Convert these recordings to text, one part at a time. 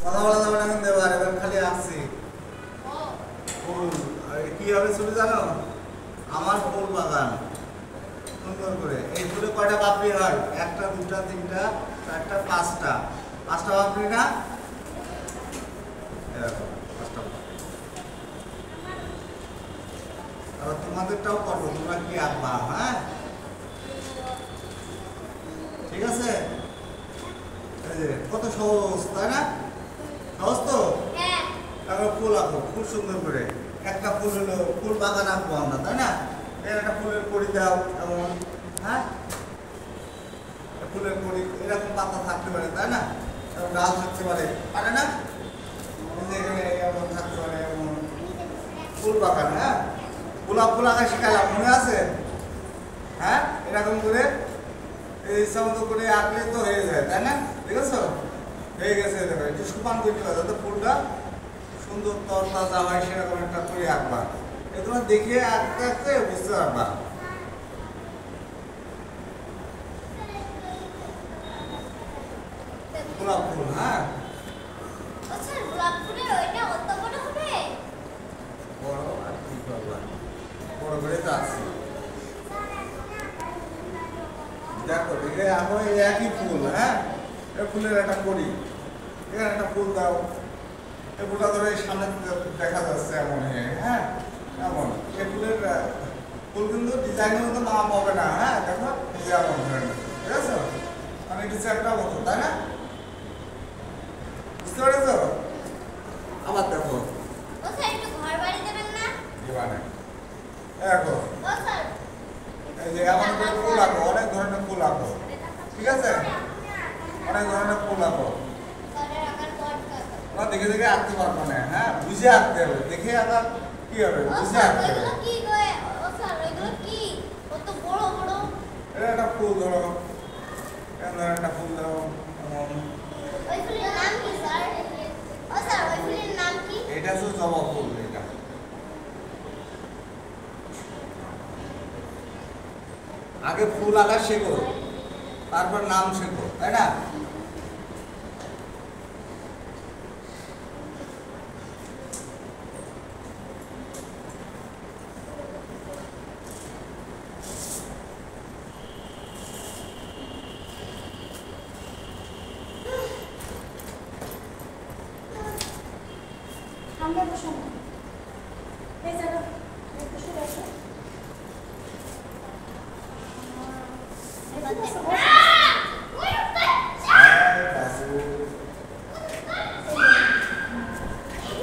কথা বলা যাবে না কিন্তু এবার খালি আসছি ফুল কি হবে শুনে জানো আমার ফুল বাগান সুন্দর করে এই ফুলে কয়টা পাপড়ি হয় একটা দুটা তিনটা চারটা পাঁচটা পাপড়ি না পাঁচটা আর তোমাদেরটাও করবো তোমরা কি আঁকবা হ্যাঁ ঠিক আছে কত সহজ তাই না সহজ তো তারপর ফুল আঁকবো খুব সুন্দর করে একটা ফুল হলো ফুল বাগান আঁকবো আমরা তাই না একটা ফুলের কড়ি দাও এমন হ্যাঁ ফুলের কড়ি এরকম পাতা থাকতে পারে তাই না এরকম ডাল থাকতে পারে পারে না এখানে এমন থাকতে পারে এমন ফুল বাগান হ্যাঁ গোলাপ ফুল আঁকা শিখালাম মনে আছে হ্যাঁ এরকম করে এই সমস্ত করে আঁকলে তো হয়ে যায় তাই না ঠিক আছে হয়ে গেছে দেখো একটু সুপান করতে হবে যাতে ফুলটা সুন্দর তরতাজা হয় সেরকম একটা করে আঁকবা এ তোমার দেখে আঁকতে আঁকতে বুঝতে পারবা গোলাপ ফুল হ্যাঁ বড় আর কি করবা বড় করে তো আছে দেখো দেখে এখন এই একই ফুল হ্যাঁ এই ফুলের একটা করি এখানে একটা ফুল দাও এই ফুলটা ধরে সামনে দেখা যাচ্ছে এমন হ্যাঁ এমন এই ফুলের ফুল কিন্তু ডিজাইনের মতো নাম হবে না হ্যাঁ দেখো যেমন ধরনের ঠিক আছে মানে কিছু একটা মতো তাই না বুঝতে পেরেছো আবার দেখো দেখো এই যে এমন করে ফুল আঁকো অনেক ধরনের ফুল আঁকো ঠিক আছে অনেক ধরনের ফুল আঁকো দেখে দেখে আঁকতে পারবো না হ্যাঁ বুঝে আঁকতে হবে দেখে আঁকা কি হবে বুঝে আঁকতে হবে এটা একটা ফুল ধরো একটা ফুল ধরো এটা হচ্ছে জবা ফুল এটা আগে ফুল আঁকা শেখো তারপর নাম শেখো তাই না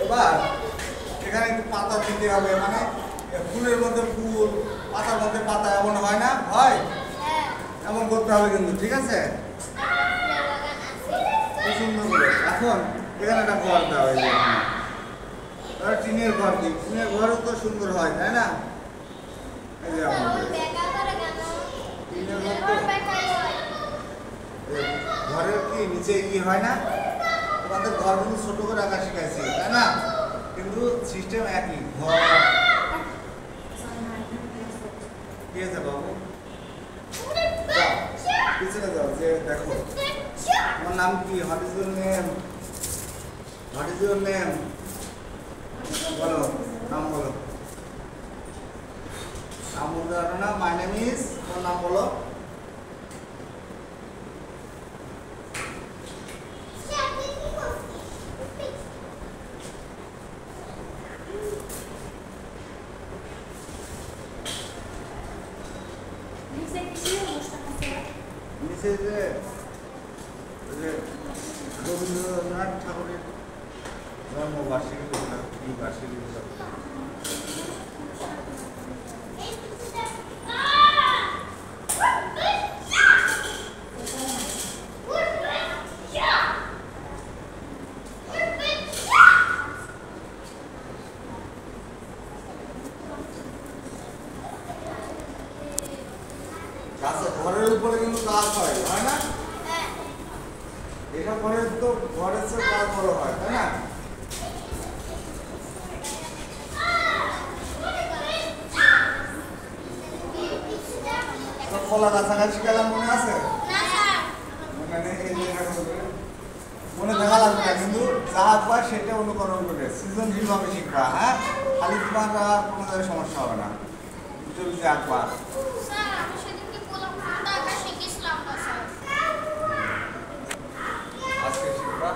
এবার এখানে একটু পাতা দিতে হবে মানে ফুলের মধ্যে ফুল পাতার মধ্যে পাতা এমন হয় না হয় এমন করতে হবে কিন্তু ঠিক আছে সুন্দর করে এখন এখানে একটা ঘর দেওয়া হয় টিনের ঘর দিই টিনের ঘরও তো সুন্দর হয় তাই না ঘরের কি নিচে ই হয় না তোমাদের ঘর কিন্তু ছোট করে রাখা শিখাইছি তাই না কিন্তু সিস্টেম একই ঘর কি আছে বাবু যাও পিছনে যাও যে দেখো তোমার নাম কি what is your name what is your name বলো নাম বলো নাম বলতে পারো না মাই নেম ইজ তোমার নাম বলো রবীন্দ্রনাথ ঠাকুরের জন্মবার্ষিকী এই বার্ষিকী ঘরের উপরে কিন্তু কাজ হয় না এটা পরে তো ঘরের চেয়ে কাজ বড় হয় তাই না কলা কাছাকাছি গেলাম মনে আছে মনে দেখা লাগবে না কিন্তু যা আঁকবা সেটা অনুকরণ করে সৃজনশীলভাবে শিখবা, হ্যাঁ? খালি তোমার কোনো জায়গায় সমস্যা হবে না, বুঝে বুঝে আঁকবা। স্যার আমি সেদিনকে গোলাপ ফুলটা আঁকা শিখেছিলাম না স্যার। আজকে শিখবা।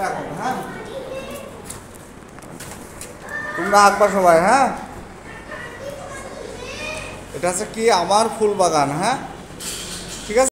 এখন হ্যাঁ তোমরা আঁকবা সবাই, হ্যাঁ? এটা হচ্ছে কি আমার ফুল বাগান, হ্যাঁ? ঠিক আছে।